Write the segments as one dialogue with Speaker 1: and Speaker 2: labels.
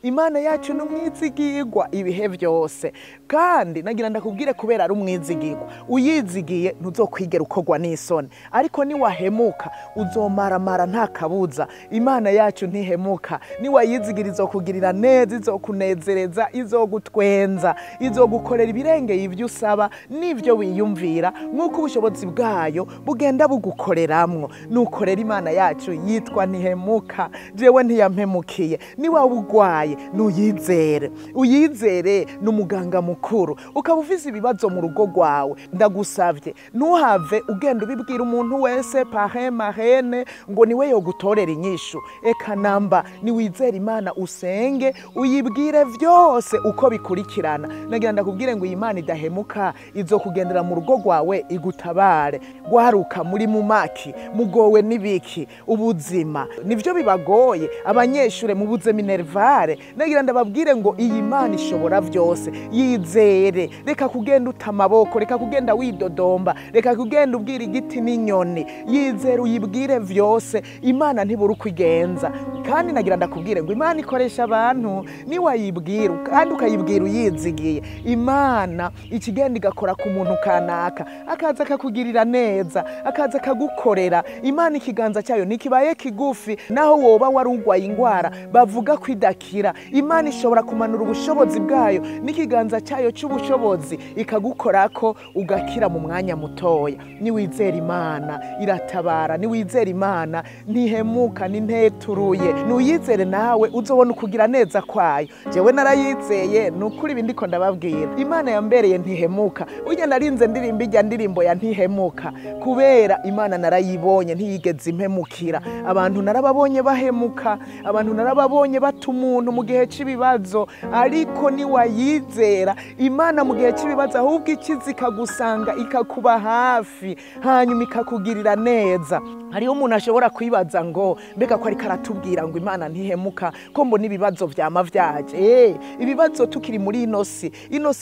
Speaker 1: Imana yacu ni umwizigirwa ibihe byose, kandi nagira ndakubwire kubera ari umwizigirwa uyizigiye ntuzokwigera ukogwa n'isoni, ariko niwahemuka uzomaramara nta kabuza. Imana yacu ntihemuka, niwayizigira izokugirira neza, izokunezereza, izogutwenza, izogukorera ibirengeye ibyo usaba n'ibyo wiyumvira nk'uko ubushobozi bwayo bugenda bugukoreramwo. Nukorera Imana yacu yitwa Ntihemuka. Jewe ntiyampemukiye. Niba ugwaye nuyizere, uyizere n'umuganga mukuru. Ukaba ufise ibibazo mu rugo rwawe, ndagusavye ntuhave ugenda ubibwira umuntu wese marene ngo niwe yogutorera inyishu. Eka namba niwizere Imana, usenge uyibwire vyose uko bikurikirana. Nagira ndakubwire ngo Imana idahemuka izokugendera mu rugo rwawe igutabare. Gwaruka muri mu maki, mugowe n'ibiki, ubuzima nivyo bibagoye, abanyeshure mubuze minervare. Nagira ndababwire ngo iyi Mana ishobora vyose, yizere. Reka kugenda utamaboko, reka kugenda widodomba, reka kugenda ubwira igiti n'inyoni. Yizere uyibwire vyose, Imana ntibura uko igenza. Kandi nagira ndakubwire ngo Imana ikoresha abantu. Niwayibwira kandi ukayibwira uyizigiye, Imana ikigenda igakora ku muntu kanaka, akaza akakugirira neza, akaza akagukorera. Imana ikiganza cyayo nikibaye kigufi, naho woba warugwaye ingwara bavuga kwidakira, Imana ishobora kumanura ubushobozi bwayo n'ikiganza cyayo cy'ubushobozi ikagukorako ugakira mu mwanya mutoya. Niwizera Imana iratabara, niwizera Imana ntihemuka, ninteturuye. Nuyizere nawe uzobona ukugira neza kwayo. Jewe narayizeye, nukuri ibindi ko ndababwira. Imana yambereye ntihemuka. Ujya narinze ndirimba ijya ndirimbo ya Ntihemuka kubera Imana narayibonye ntiyigeze impemukira. Abantu narababonye bahemuka, abantu narababonye bata umuntu mu gihe cy'ibibazo, ariko niwayizera Imana mu gihe cy'ibibazo ahubwo ikizi ikagusanga ikakuba hafi, hanyuma ikakugirira neza. Hariho umuntu ashobora kwibaza ngo mbega ko ariko aratubwira ngo Imana ntihemuka ko mbona ibibazo vyama vyaje. Ibibazo tukiri muri inosi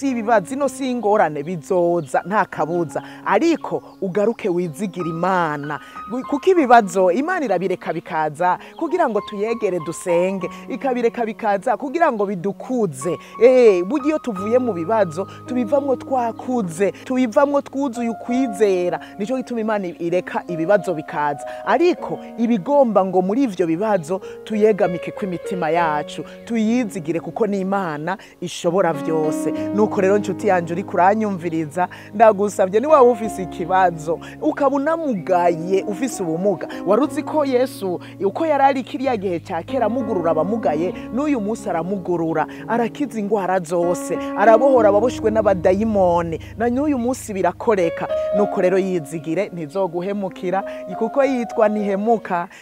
Speaker 1: y'ibibazo, inosi y'ingorane bizoza nta kabuza, ariko ugaruke wizigira Imana. Kuko ibibazo Imana irabireka bikaza kugira ngo tuyegere dusenge, ikabireka bikaza kugira ngo bidukuze. Bugiyo tuvuye mu bibazo tubivamwo twakuze, tubivamwo twuzuye ukwizera. Nico gituma Imana ireka ibibazo bikaza, ariko ibigomba ngo muri ivyo bibazo tuyegamike kw'imitima yacu, tuyizigire kuko ni Imana ishobora vyose. Nuko rero nshuti yanje uri kuranyumviriza, ndagusavye niba ufise ikibazo ukabuna mugaye, ufise ubumuga, waruzi ko Yesu uko yarari kiriya gihe cya kera amugurura abamugaye, n'uyu munsi aramugurura, arakiza ingwara zose, arabohora ababoshwe n'abadayimoni, na n'uyu munsi birakoreka. Nuko rero yizigire, ntizoguhemukira kuko yitwa Ntihemuka.